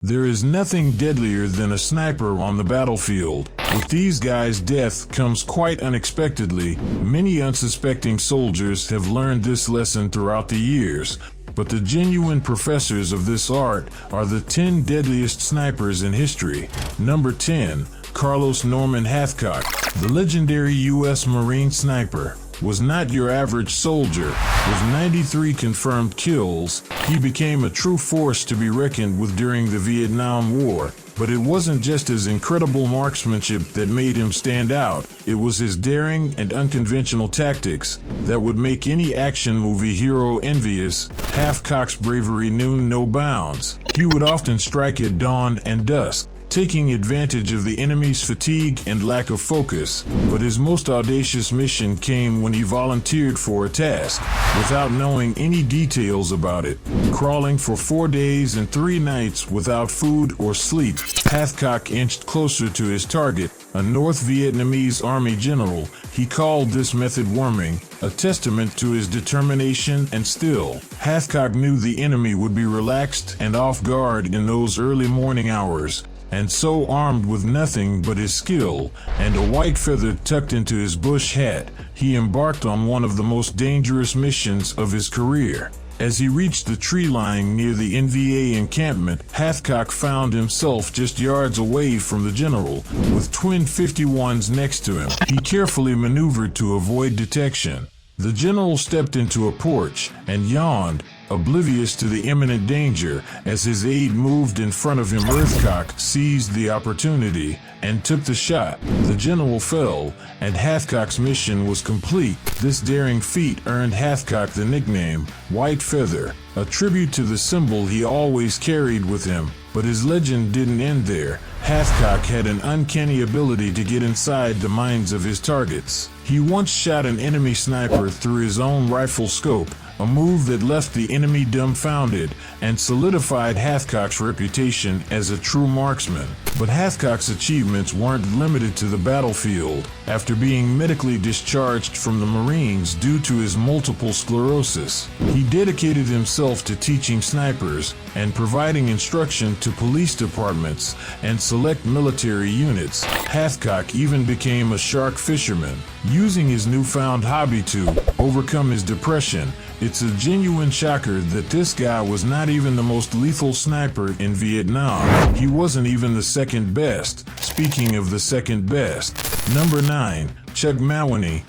There is nothing deadlier than a sniper on the battlefield. With these guys, death comes quite unexpectedly. Many unsuspecting soldiers have learned this lesson throughout the years, but the genuine professors of this art are the 10 deadliest snipers in history. Number 10. Carlos Norman Hathcock. The legendary U.S. Marine sniper was not your average soldier. With 93 confirmed kills, he became a true force to be reckoned with during the Vietnam War. But it wasn't just his incredible marksmanship that made him stand out. It was his daring and unconventional tactics that would make any action movie hero envious. Hathcock's bravery knew no bounds. He would often strike at dawn and dusk, taking advantage of the enemy's fatigue and lack of focus. But his most audacious mission came when he volunteered for a task without knowing any details about it. Crawling for 4 days and 3 nights without food or sleep, Hathcock inched closer to his target, a North Vietnamese army general. He called this method worming, a testament to his determination and skill. Hathcock knew the enemy would be relaxed and off guard in those early morning hours, and so, armed with nothing but his skill and a white feather tucked into his bush hat, he embarked on one of the most dangerous missions of his career. As he reached the tree line near the NVA encampment, Hathcock found himself just yards away from the general, with twin 51s next to him. He carefully maneuvered to avoid detection. The general stepped into a porch and yawned, oblivious to the imminent danger. As his aide moved in front of him, Hathcock seized the opportunity and took the shot. The general fell, and Hathcock's mission was complete. This daring feat earned Hathcock the nickname White Feather, a tribute to the symbol he always carried with him. But his legend didn't end there. Hathcock had an uncanny ability to get inside the minds of his targets. He once shot an enemy sniper through his own rifle scope, a move that left the enemy dumbfounded and solidified Hathcock's reputation as a true marksman. But Hathcock's achievements weren't limited to the battlefield. After being medically discharged from the Marines due to his multiple sclerosis, he dedicated himself to teaching snipers and providing instruction to police departments and select military units. Hathcock even became a shark fisherman, using his newfound hobby to overcome his depression. It's a genuine shocker that this guy was not even the most lethal sniper in Vietnam. He wasn't even the second best. Speaking of the second best, number 9, Chuck Mawhinney.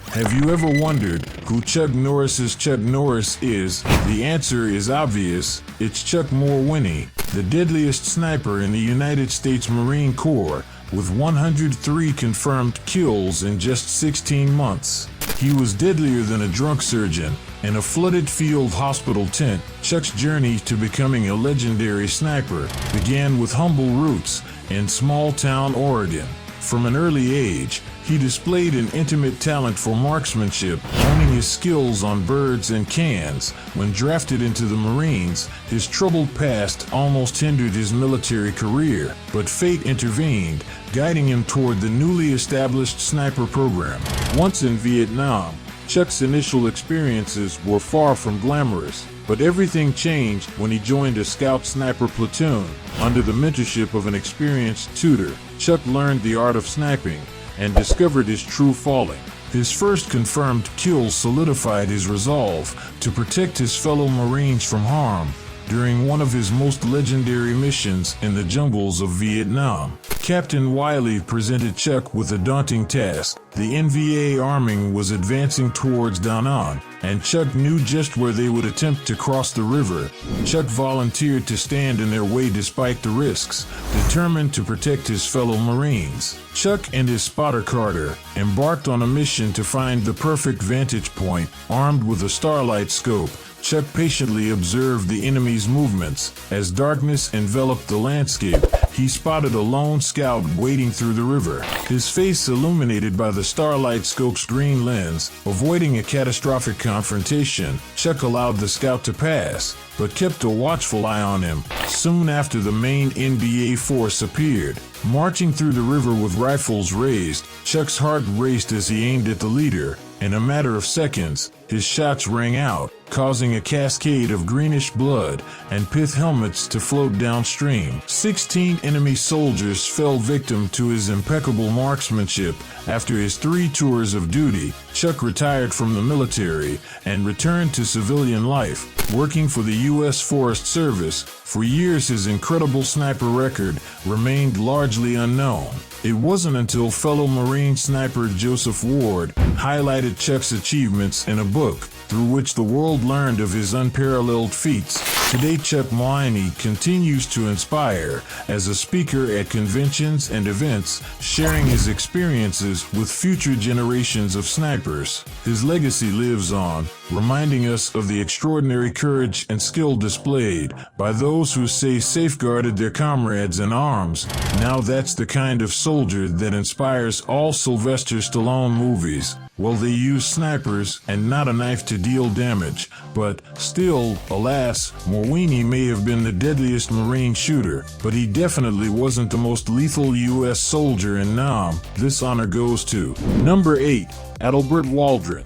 Have you ever wondered who Chuck Norris's Chuck Norris is? The answer is obvious. It's Chuck Mawhinney, the deadliest sniper in the United States Marine Corps, with 103 confirmed kills in just 16 months. He was deadlier than a drunk surgeon. In a flooded field hospital tent, Chuck's journey to becoming a legendary sniper began with humble roots in small-town Oregon. From an early age, he displayed an intimate talent for marksmanship, honing his skills on birds and cans. When drafted into the Marines, his troubled past almost hindered his military career, but fate intervened, guiding him toward the newly established sniper program. Once in Vietnam, Chuck's initial experiences were far from glamorous, but everything changed when he joined a scout sniper platoon. Under the mentorship of an experienced tutor, Chuck learned the art of sniping and discovered his true calling. His first confirmed kill solidified his resolve to protect his fellow Marines from harm during one of his most legendary missions in the jungles of Vietnam. Captain Wiley presented Chuck with a daunting task. The NVA army was advancing towards Da Nang, and Chuck knew just where they would attempt to cross the river. Chuck volunteered to stand in their way despite the risks, determined to protect his fellow Marines. Chuck and his spotter Carter embarked on a mission to find the perfect vantage point. Armed with a starlight scope, Chuck patiently observed the enemy's movements. As darkness enveloped the landscape, he spotted a lone scout wading through the river, his face illuminated by the starlight scope's green lens. Avoiding a catastrophic confrontation, Chuck allowed the scout to pass, but kept a watchful eye on him. Soon after, the main NBA force appeared. Marching through the river with rifles raised, Chuck's heart raced as he aimed at the leader. In a matter of seconds, his shots rang out, causing a cascade of greenish blood and pith helmets to float downstream. 16 enemy soldiers fell victim to his impeccable marksmanship. After his 3 tours of duty, Chuck retired from the military and returned to civilian life, working for the U.S. Forest Service. For years, his incredible sniper record remained largely unknown. It wasn't until fellow Marine sniper Joseph Ward highlighted Chuck's achievements in a book, through which the world learned of his unparalleled feats. Today, Chuck Maloney continues to inspire as a speaker at conventions and events, sharing his experiences with future generations of snipers. His legacy lives on, reminding us of the extraordinary courage and skill displayed by those who safeguarded their comrades in arms. Now that's the kind of soldier that inspires all Sylvester Stallone movies. Well, they use snipers and not a knife to deal damage, but still, alas, Mulvaney may have been the deadliest Marine shooter, but he definitely wasn't the most lethal U.S. soldier in Nam. This honor goes to Number 8, Albert Waldron.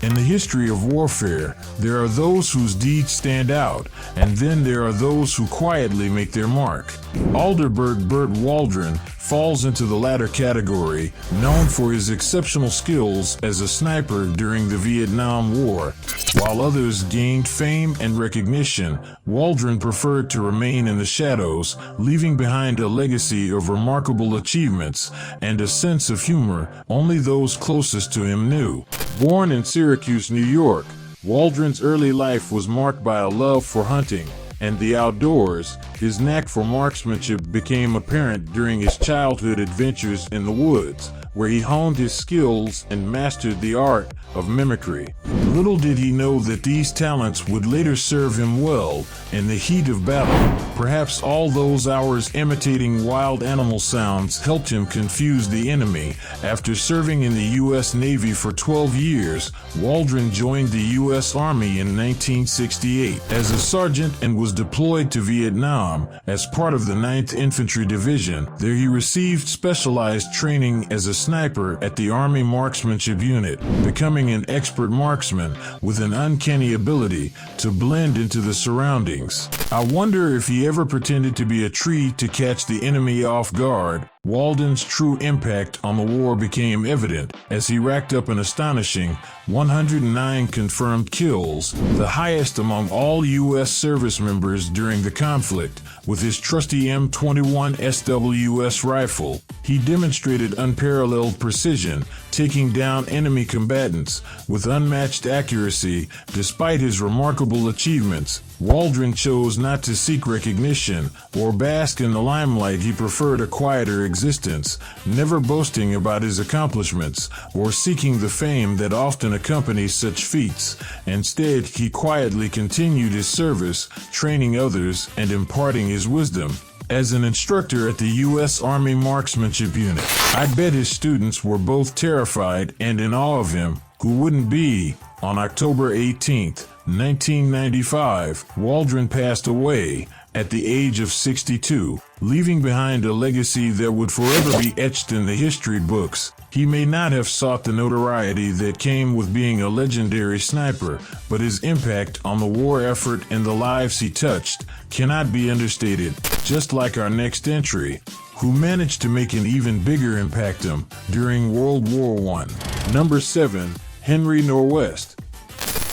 In the history of warfare, there are those whose deeds stand out, and then there are those who quietly make their mark. Albert Waldron falls into the latter category, known for his exceptional skills as a sniper during the Vietnam War. While others gained fame and recognition, Waldron preferred to remain in the shadows, leaving behind a legacy of remarkable achievements and a sense of humor only those closest to him knew. Born in Syracuse, New York, Waldron's early life was marked by a love for hunting and the outdoors. His knack for marksmanship became apparent during his childhood adventures in the woods, where he honed his skills and mastered the art of mimicry. Little did he know that these talents would later serve him well in the heat of battle. Perhaps all those hours imitating wild animal sounds helped him confuse the enemy. After serving in the U.S. Navy for 12 years, Waldron joined the U.S. Army in 1968 as a sergeant and was deployed to Vietnam as part of the 9th Infantry Division. There he received specialized training as a sniper at the Army Marksmanship Unit, becoming an expert marksman with an uncanny ability to blend into the surroundings. I wonder if he ever pretended to be a tree to catch the enemy off guard. Waldron's true impact on the war became evident as he racked up an astonishing 109 confirmed kills, the highest among all U.S. service members during the conflict. With his trusty M21 SWS rifle, he demonstrated unparalleled precision, taking down enemy combatants with unmatched accuracy. Despite his remarkable achievements, Waldron chose not to seek recognition or bask in the limelight. He preferred a quieter existence, never boasting about his accomplishments or seeking the fame that often accompanies such feats. Instead, he quietly continued his service, training others and imparting his wisdom. As an instructor at the U.S. Army Marksmanship Unit, I bet his students were both terrified and in awe of him. Who wouldn't be? On October 18, 1995, Waldron passed away at the age of 62, leaving behind a legacy that would forever be etched in the history books. He may not have sought the notoriety that came with being a legendary sniper, but his impact on the war effort and the lives he touched cannot be understated. Just like our next entry, who managed to make an even bigger impact during World War I. Number 7, Henry Norwest.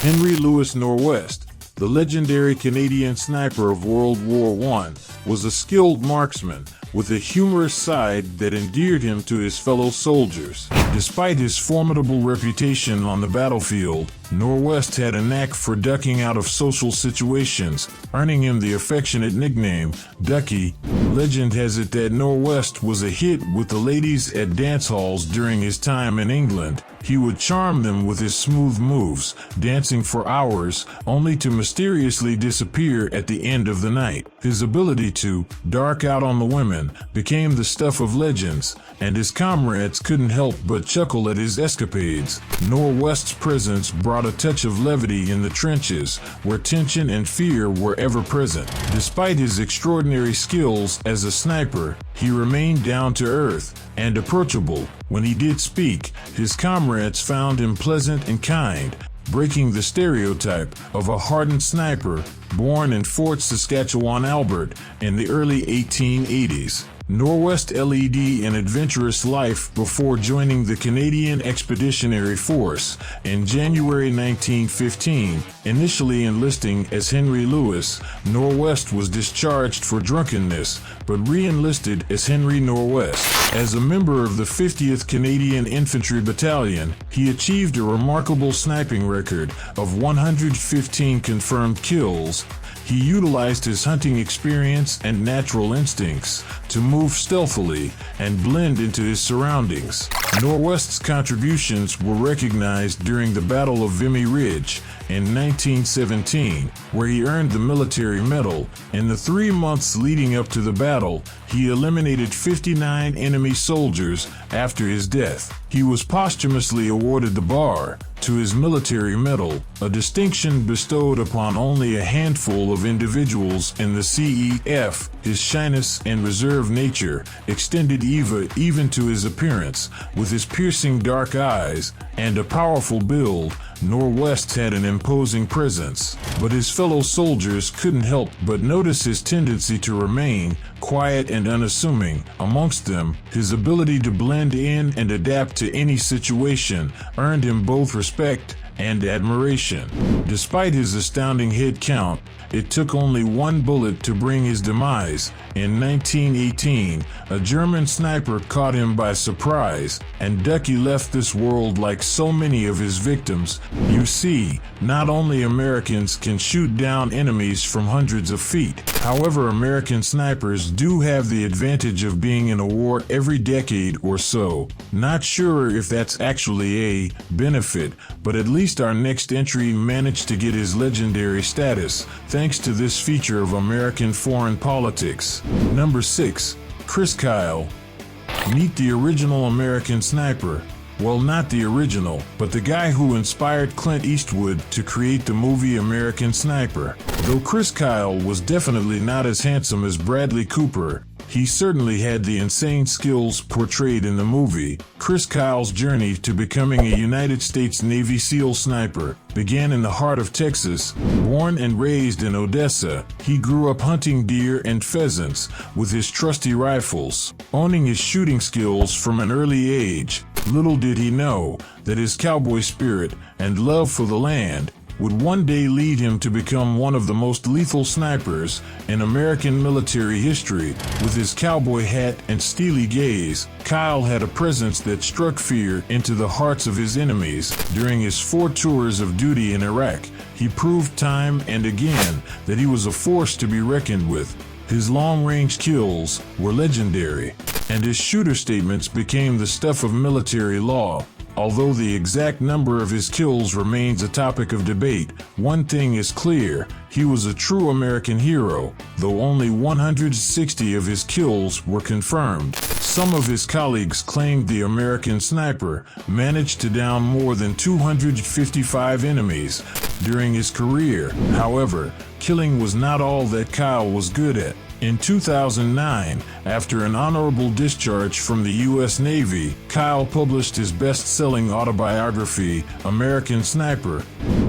Henry Louis Norwest, the legendary Canadian sniper of World War I, was a skilled marksman with a humorous side that endeared him to his fellow soldiers. Despite his formidable reputation on the battlefield, Norwest had a knack for ducking out of social situations, earning him the affectionate nickname, Ducky. Legend has it that Norwest was a hit with the ladies at dance halls during his time in England. He would charm them with his smooth moves, dancing for hours, only to mysteriously disappear at the end of the night. His ability to dark out on the women became the stuff of legends, and his comrades couldn't help but chuckle at his escapades. Norwest's presence brought brought a touch of levity in the trenches, where tension and fear were ever present. Despite his extraordinary skills as a sniper, he remained down to earth and approachable. When he did speak, his comrades found him pleasant and kind, breaking the stereotype of a hardened sniper born in Fort Saskatchewan, Albert, in the early 1880s. Norwest led an adventurous life before joining the Canadian Expeditionary Force in January 1915. Initially enlisting as Henry Lewis, Norwest was discharged for drunkenness, but re-enlisted as Henry Norwest. As a member of the 50th Canadian Infantry Battalion, he achieved a remarkable sniping record of 115 confirmed kills. He utilized his hunting experience and natural instincts to move stealthily and blend into his surroundings. Norwest's contributions were recognized during the Battle of Vimy Ridge in 1917, where he earned the military medal. In the 3 months leading up to the battle, he eliminated 59 enemy soldiers after his death. He was posthumously awarded the Bar to his military medal, a distinction bestowed upon only a handful of individuals in the CEF. His shyness and reserved nature extended even to his appearance. With his piercing dark eyes and a powerful build, Norwest had an imposing presence, but his fellow soldiers couldn't help but notice his tendency to remain quiet and unassuming. Amongst them, his ability to blend in and adapt to any situation earned him both respect and admiration. Despite his astounding head count, it took only one bullet to bring his demise. In 1918, a German sniper caught him by surprise, and Ducky left this world like so many of his victims. You see, not only Americans can shoot down enemies from hundreds of feet. However, American snipers do have the advantage of being in a war every decade or so. Not sure if that's actually a benefit, but at least our next entry managed to get his legendary status, thanks to this feature of American foreign politics. Number 6. Chris Kyle. Meet the original American sniper. Well, not the original, but the guy who inspired Clint Eastwood to create the movie American Sniper. Though Chris Kyle was definitely not as handsome as Bradley Cooper, he certainly had the insane skills portrayed in the movie. Chris Kyle's journey to becoming a United States Navy SEAL sniper began in the heart of Texas. Born and raised in Odessa, he grew up hunting deer and pheasants with his trusty rifles, owning his shooting skills from an early age. Little did he know that his cowboy spirit and love for the land would one day lead him to become one of the most lethal snipers in American military history. With his cowboy hat and steely gaze, Kyle had a presence that struck fear into the hearts of his enemies. During his 4 tours of duty in Iraq, he proved time and again that he was a force to be reckoned with. His long-range kills were legendary, and his shooter statements became the stuff of military law. Although the exact number of his kills remains a topic of debate, one thing is clear: he was a true American hero, though only 160 of his kills were confirmed. Some of his colleagues claimed the American sniper managed to down more than 255 enemies during his career. However, killing was not all that Kyle was good at. In 2009, after an honorable discharge from the U.S. Navy, Kyle published his best-selling autobiography, American Sniper,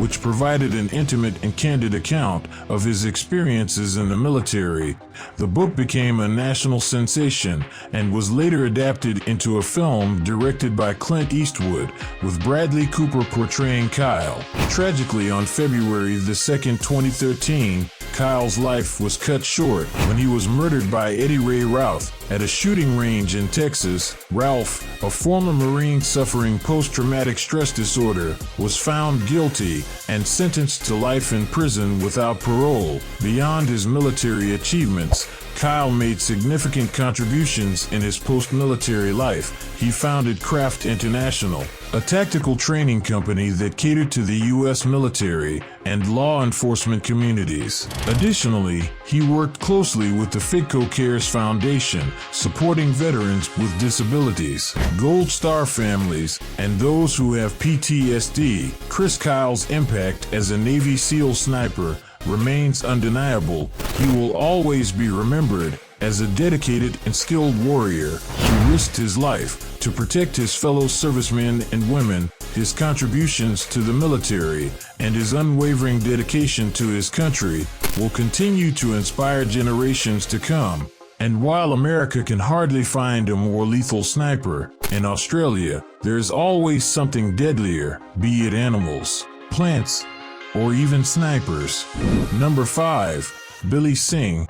which provided an intimate and candid account of his experiences in the military. The book became a national sensation and was later adapted into a film directed by Clint Eastwood, with Bradley Cooper portraying Kyle. Tragically, on February 2, 2013, Kyle's life was cut short when he was murdered by Eddie Ray Ralph at a shooting range in Texas. Ralph, a former Marine suffering post-traumatic stress disorder, was found guilty and sentenced to life in prison without parole. Beyond his military achievements, Kyle made significant contributions in his post-military life. He founded Craft International, a tactical training company that catered to the U.S. military and law enforcement communities. Additionally, he worked closely with the Fidco Cares Foundation, supporting veterans with disabilities, Gold Star families, and those who have PTSD. Chris Kyle's impact as a Navy SEAL sniper remains undeniable. He will always be remembered as a dedicated and skilled warrior who risked his life to protect his fellow servicemen and women. His contributions to the military and his unwavering dedication to his country will continue to inspire generations to come. And while America can hardly find a more lethal sniper, in Australia, there's always something deadlier, be it animals, plants, or even snipers. Number 5. Billy Singh.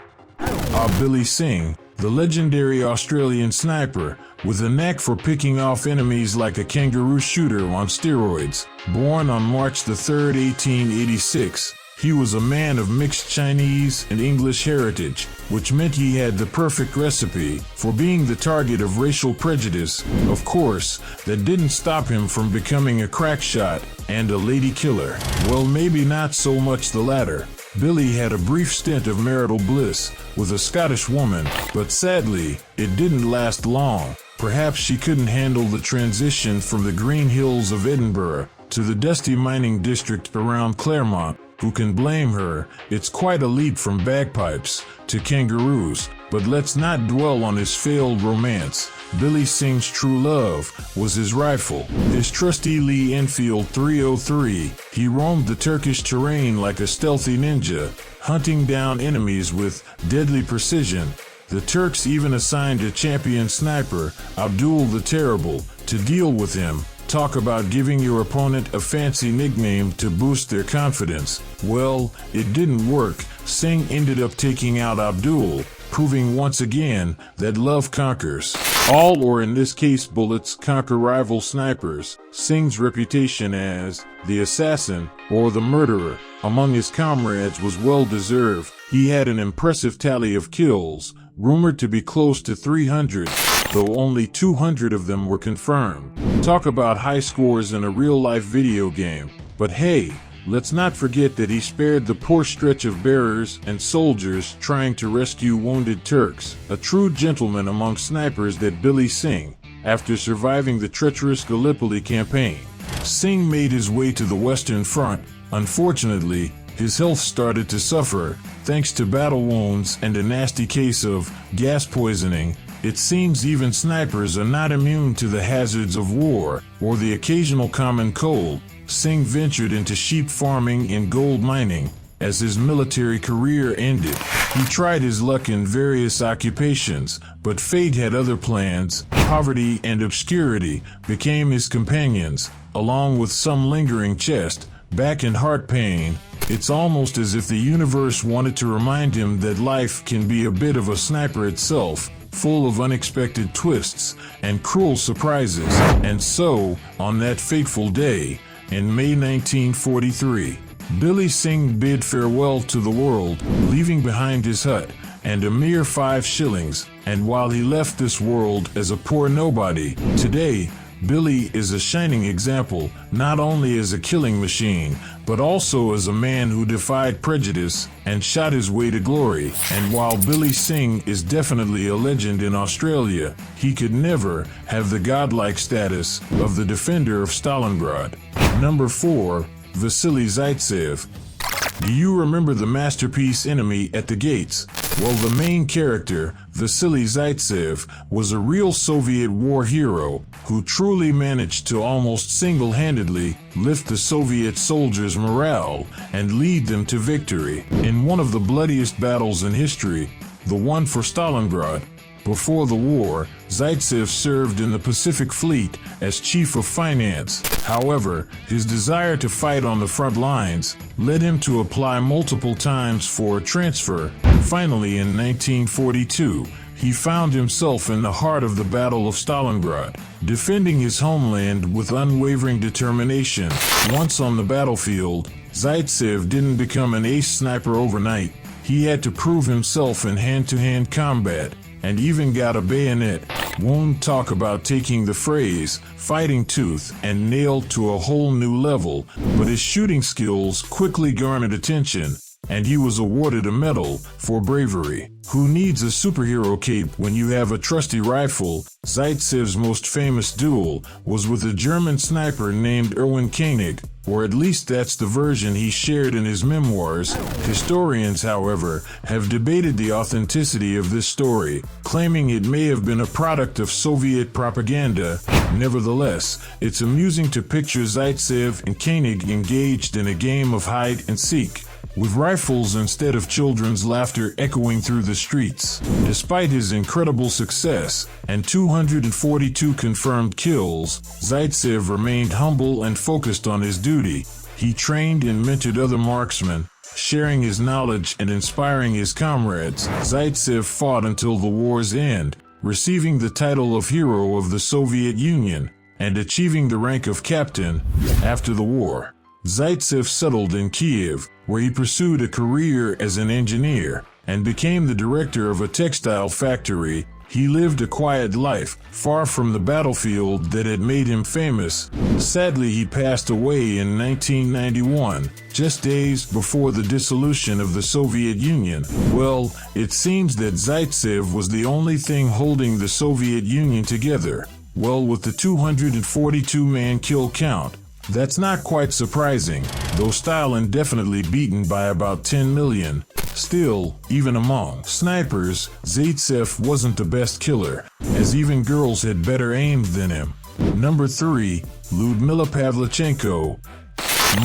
Billy Singh, the legendary Australian sniper, with a knack for picking off enemies like a kangaroo shooter on steroids. Born on March 3, 1886, he was a man of mixed Chinese and English heritage, which meant he had the perfect recipe for being the target of racial prejudice. Of course, that didn't stop him from becoming a crack shot and a lady killer. Well, maybe not so much the latter. Billy had a brief stint of marital bliss with a Scottish woman, but sadly, it didn't last long. Perhaps she couldn't handle the transition from the green hills of Edinburgh to the dusty mining district around Claremont. Who can blame her? It's quite a leap from bagpipes to kangaroos, but let's not dwell on his failed romance. Billy Singh's true love was his rifle, his trusty Lee Enfield 303. He roamed the Turkish terrain like a stealthy ninja, hunting down enemies with deadly precision. The Turks even assigned a champion sniper, Abdul the Terrible, to deal with him. Talk about giving your opponent a fancy nickname to boost their confidence. Well, it didn't work. Singh ended up taking out Abdul, proving once again that love conquers all, or in this case bullets conquer rival snipers. Singh's reputation as the assassin or the murderer among his comrades was well deserved. He had an impressive tally of kills, rumored to be close to 300, though only 200 of them were confirmed. Talk about high scores in a real-life video game. But hey, let's not forget that he spared the poor stretch of bearers and soldiers trying to rescue wounded Turks. A true gentleman among snipers, that Billy Singh. After surviving the treacherous Gallipoli campaign, Singh made his way to the Western Front. Unfortunately, his health started to suffer, thanks to battle wounds and a nasty case of gas poisoning. It seems even snipers are not immune to the hazards of war or the occasional common cold. Singh ventured into sheep farming and gold mining. As his military career ended, he tried his luck in various occupations, but fate had other plans. Poverty and obscurity became his companions, along with some lingering chest, back and heart pain. It's almost as if the universe wanted to remind him that life can be a bit of a sniper itself, full of unexpected twists and cruel surprises. And so, on that fateful day, in May 1943, Billy Singh bid farewell to the world, leaving behind his hut and a mere 5 shillings. And while he left this world as a poor nobody, today, Billy is a shining example, not only as a killing machine, but also as a man who defied prejudice and shot his way to glory. And while Billy Singh is definitely a legend in Australia, he could never have the godlike status of the defender of Stalingrad. Number 4. Vasily Zaitsev. Do you remember the masterpiece Enemy at the Gates? Well, the main character, Vasily Zaitsev, was a real Soviet war hero who truly managed to almost single-handedly lift the Soviet soldiers' morale and lead them to victory. In one of the bloodiest battles in history, the one for Stalingrad, before the war, Zaitsev served in the Pacific Fleet as chief of finance. However, his desire to fight on the front lines led him to apply multiple times for a transfer. Finally, in 1942, he found himself in the heart of the Battle of Stalingrad, defending his homeland with unwavering determination. Once on the battlefield, Zaitsev didn't become an ace sniper overnight. He had to prove himself in hand-to-hand combat, and even got a bayonet. Won't talk about taking the phrase fighting tooth and nail to a whole new level, but his shooting skills quickly garnered attention, and he was awarded a medal for bravery. Who needs a superhero cape when you have a trusty rifle? Zaitsev's most famous duel was with a German sniper named Erwin Koenig, or at least that's the version he shared in his memoirs. Historians, however, have debated the authenticity of this story, claiming it may have been a product of Soviet propaganda. Nevertheless, it's amusing to picture Zaitsev and Koenig engaged in a game of hide and seek, with rifles instead of children's laughter echoing through the streets. Despite his incredible success and 242 confirmed kills, Zaitsev remained humble and focused on his duty. He trained and mentored other marksmen, sharing his knowledge and inspiring his comrades. Zaitsev fought until the war's end, receiving the title of Hero of the Soviet Union and achieving the rank of captain. After the war, Zaitsev settled in Kiev, where he pursued a career as an engineer and became the director of a textile factory. He lived a quiet life, far from the battlefield that had made him famous. Sadly, he passed away in 1991, just days before the dissolution of the Soviet Union. Well, it seems that Zaitsev was the only thing holding the Soviet Union together. Well, with the 242-man kill count, that's not quite surprising, though Stalin definitely beaten by about 10 million. Still, even among snipers, Zaitsev wasn't the best killer, as even girls had better aim than him. Number 3, Ludmila Pavlochenko.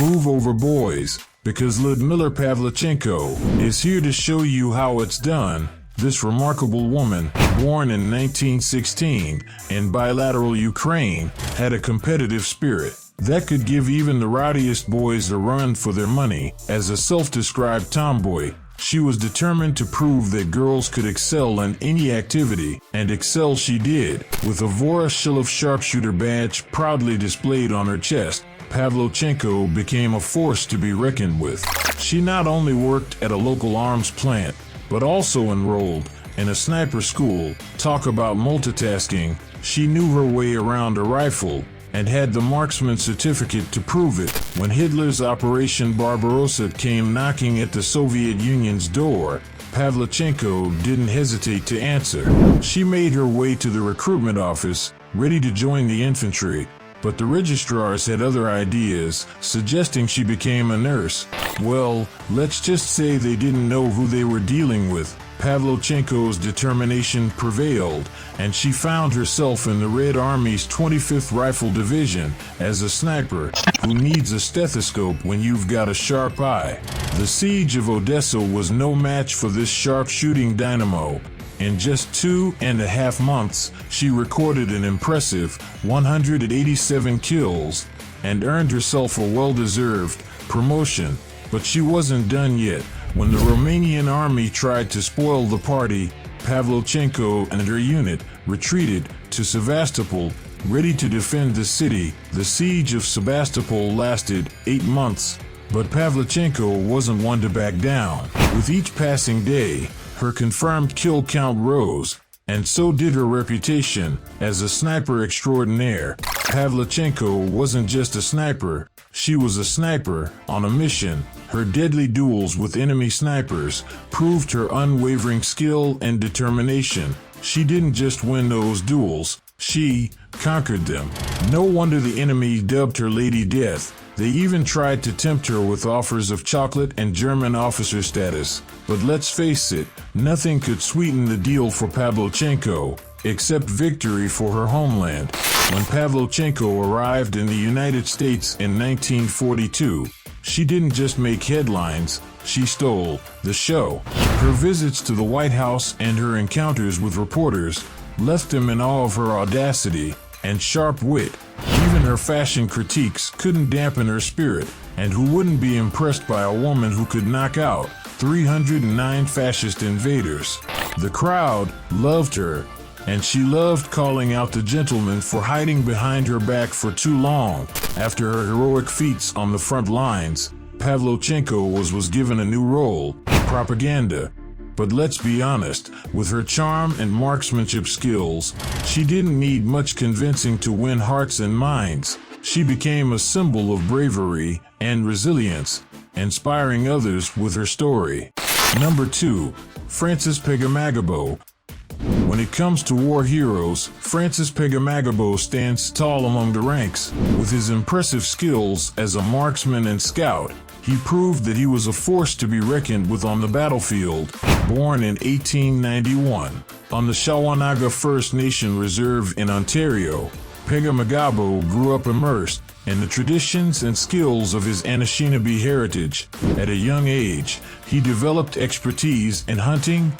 Move over, boys, because Ludmila Pavlochenko is here to show you how it's done. This remarkable woman, born in 1916 in bilateral Ukraine, had a competitive spirit that could give even the rowdiest boys a run for their money. As a self-described tomboy, she was determined to prove that girls could excel in any activity, and excel she did. With a Voroshilov sharpshooter badge proudly displayed on her chest, Pavlochenko became a force to be reckoned with. She not only worked at a local arms plant, but also enrolled in a sniper school. Talk about multitasking. She knew her way around a rifle and had the marksman certificate to prove it. When Hitler's Operation Barbarossa came knocking at the Soviet Union's door, Pavlochenko didn't hesitate to answer. She made her way to the recruitment office, ready to join the infantry, but the registrars had other ideas, suggesting she became a nurse. Well, let's just say they didn't know who they were dealing with. Pavlochenko's determination prevailed, and she found herself in the Red Army's 25th Rifle Division as a sniper. Who needs a stethoscope when you've got a sharp eye? The siege of Odessa was no match for this sharp-shooting dynamo. In just 2.5 months, she recorded an impressive 187 kills and earned herself a well-deserved promotion. But she wasn't done yet. When the Romanian army tried to spoil the party, Pavlochenko and her unit retreated to Sevastopol, ready to defend the city. The siege of Sevastopol lasted 8 months, but Pavlochenko wasn't one to back down. With each passing day, her confirmed kill count rose, and so did her reputation as a sniper extraordinaire. Pavlochenko wasn't just a sniper, she was a sniper on a mission. Her deadly duels with enemy snipers proved her unwavering skill and determination. She didn't just win those duels, she conquered them. No wonder the enemy dubbed her Lady Death. They even tried to tempt her with offers of chocolate and German officer status. But let's face it, nothing could sweeten the deal for Pavlochenko, except victory for her homeland. When Pavlochenko arrived in the United States in 1942, she didn't just make headlines, she stole the show. Her visits to the White House and her encounters with reporters left them in awe of her audacity and sharp wit. Even her fashion critiques couldn't dampen her spirit, and who wouldn't be impressed by a woman who could knock out 309 fascist invaders? The crowd loved her, and she loved calling out the gentlemen for hiding behind her back for too long. After her heroic feats on the front lines, Pavlochenko was given a new role, propaganda. But let's be honest, with her charm and marksmanship skills, she didn't need much convincing to win hearts and minds. She became a symbol of bravery and resilience, inspiring others with her story. Number 2. Francis Pega Mugabo. When it comes to war heroes, Francis Pega Mugabo stands tall among the ranks. With his impressive skills as a marksman and scout, he proved that he was a force to be reckoned with on the battlefield. Born in 1891 on the Shawanaga First Nation Reserve in Ontario, Pega Mugabo grew up immersed in the traditions and skills of his Anishinaabe heritage. At a young age, he developed expertise in hunting,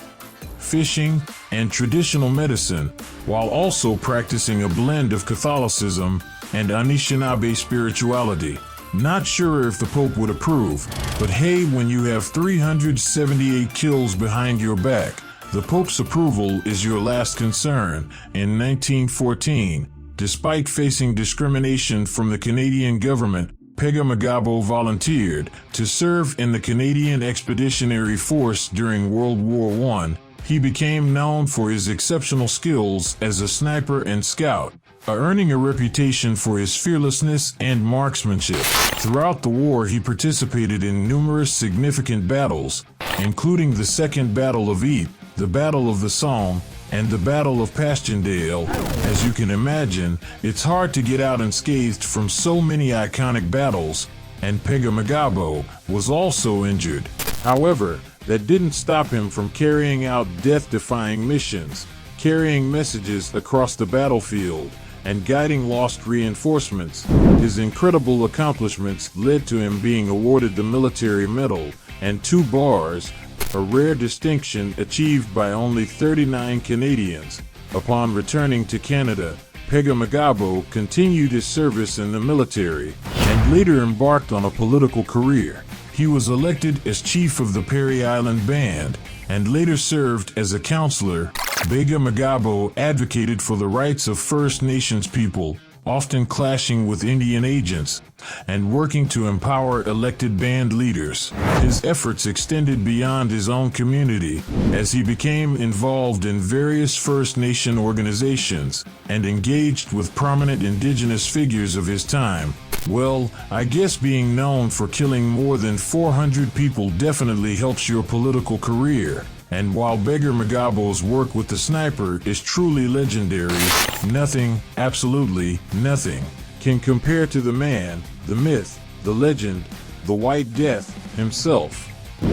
fishing, and traditional medicine, while also practicing a blend of Catholicism and Anishinaabe spirituality. Not sure if the Pope would approve, but hey, when you have 378 kills behind your back, the Pope's approval is your last concern. In 1914, despite facing discrimination from the Canadian government, Pega Mugabo volunteered to serve in the Canadian Expeditionary Force during World War I. He became known for his exceptional skills as a sniper and scout, earning a reputation for his fearlessness and marksmanship. Throughout the war, he participated in numerous significant battles, including the Second Battle of Ypres, the Battle of the Somme, and the Battle of Passchendaele. As you can imagine, it's hard to get out unscathed from so many iconic battles, and Pega Mugabo was also injured. However, that didn't stop him from carrying out death-defying missions, carrying messages across the battlefield, and guiding lost reinforcements. His incredible accomplishments led to him being awarded the Military Medal and 2 bars, a rare distinction achieved by only 39 Canadians. Upon returning to Canada, Pega Mugabo continued his service in the military and later embarked on a political career. He was elected as chief of the Perry Island Band and later served as a counselor. Pega Mugabo advocated for the rights of First Nations people, often clashing with Indian agents, and working to empower elected band leaders. His efforts extended beyond his own community, as he became involved in various First Nation organizations and engaged with prominent Indigenous figures of his time. Well, I guess being known for killing more than 400 people definitely helps your political career. And while Pega Mugabo's work with the sniper is truly legendary, nothing, absolutely nothing, can compare to the man, the myth, the legend, the White Death himself.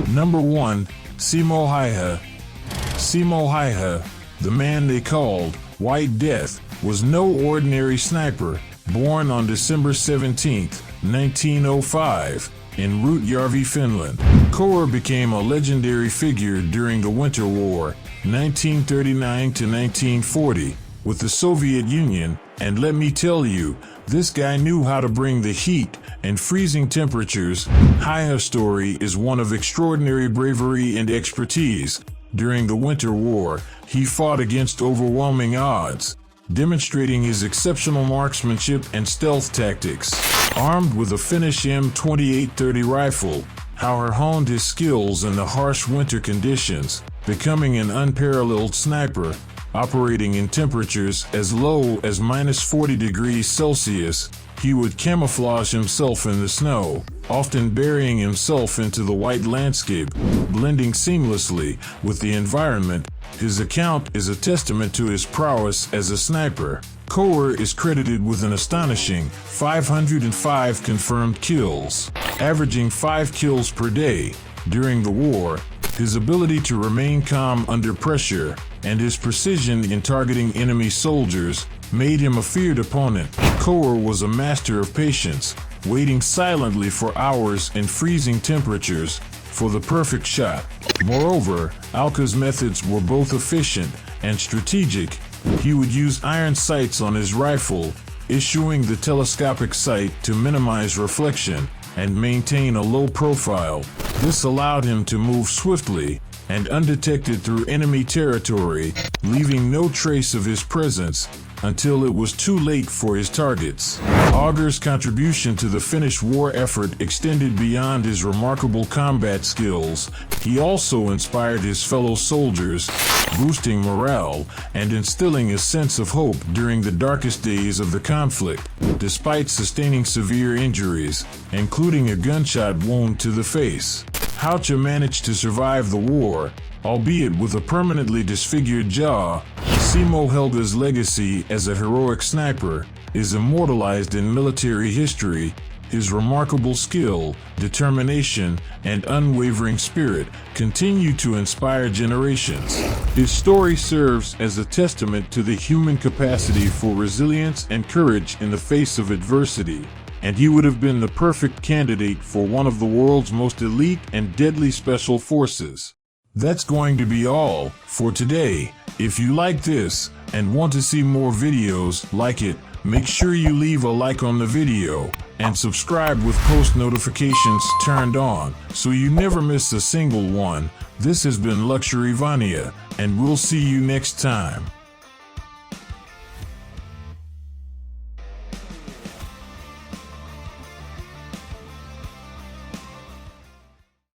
Number 1. Simo Hayha. Simo Hayha, the man they called White Death, was no ordinary sniper. Born on December 17, 1905, in Ruutjärvi, Finland, Koer became a legendary figure during the Winter War, 1939 to 1940, with the Soviet Union, and let me tell you, this guy knew how to bring the heat and freezing temperatures. Hayha's story is one of extraordinary bravery and expertise. During the Winter War, he fought against overwhelming odds, demonstrating his exceptional marksmanship and stealth tactics. Armed with a Finnish M2830 rifle, Hayha honed his skills in the harsh winter conditions, becoming an unparalleled sniper, operating in temperatures as low as -40 degrees Celsius. He would camouflage himself in the snow, often burying himself into the white landscape, blending seamlessly with the environment. His account is a testament to his prowess as a sniper. Koer is credited with an astonishing 505 confirmed kills, averaging 5 kills per day. During the war, his ability to remain calm under pressure and his precision in targeting enemy soldiers made him a feared opponent. Koer was a master of patience, waiting silently for hours in freezing temperatures for the perfect shot. Moreover, Hayha's methods were both efficient and strategic. He would use iron sights on his rifle, issuing the telescopic sight to minimize reflection and maintain a low profile. This allowed him to move swiftly and undetected through enemy territory, leaving no trace of his presence. until it was too late for his targets. Auger's contribution to the Finnish war effort extended beyond his remarkable combat skills. He also inspired his fellow soldiers, boosting morale and instilling a sense of hope during the darkest days of the conflict. Despite sustaining severe injuries, including a gunshot wound to the face, Hayha managed to survive the war, albeit with a permanently disfigured jaw. Simo Hayha's legacy as a heroic sniper is immortalized in military history. His remarkable skill, determination, and unwavering spirit continue to inspire generations. His story serves as a testament to the human capacity for resilience and courage in the face of adversity, and he would have been the perfect candidate for one of the world's most elite and deadly special forces. That's going to be all for today. If you like this and want to see more videos like it, make sure you leave a like on the video and subscribe with post notifications turned on so you never miss a single one. This has been Luxury Vania, and we'll see you next time.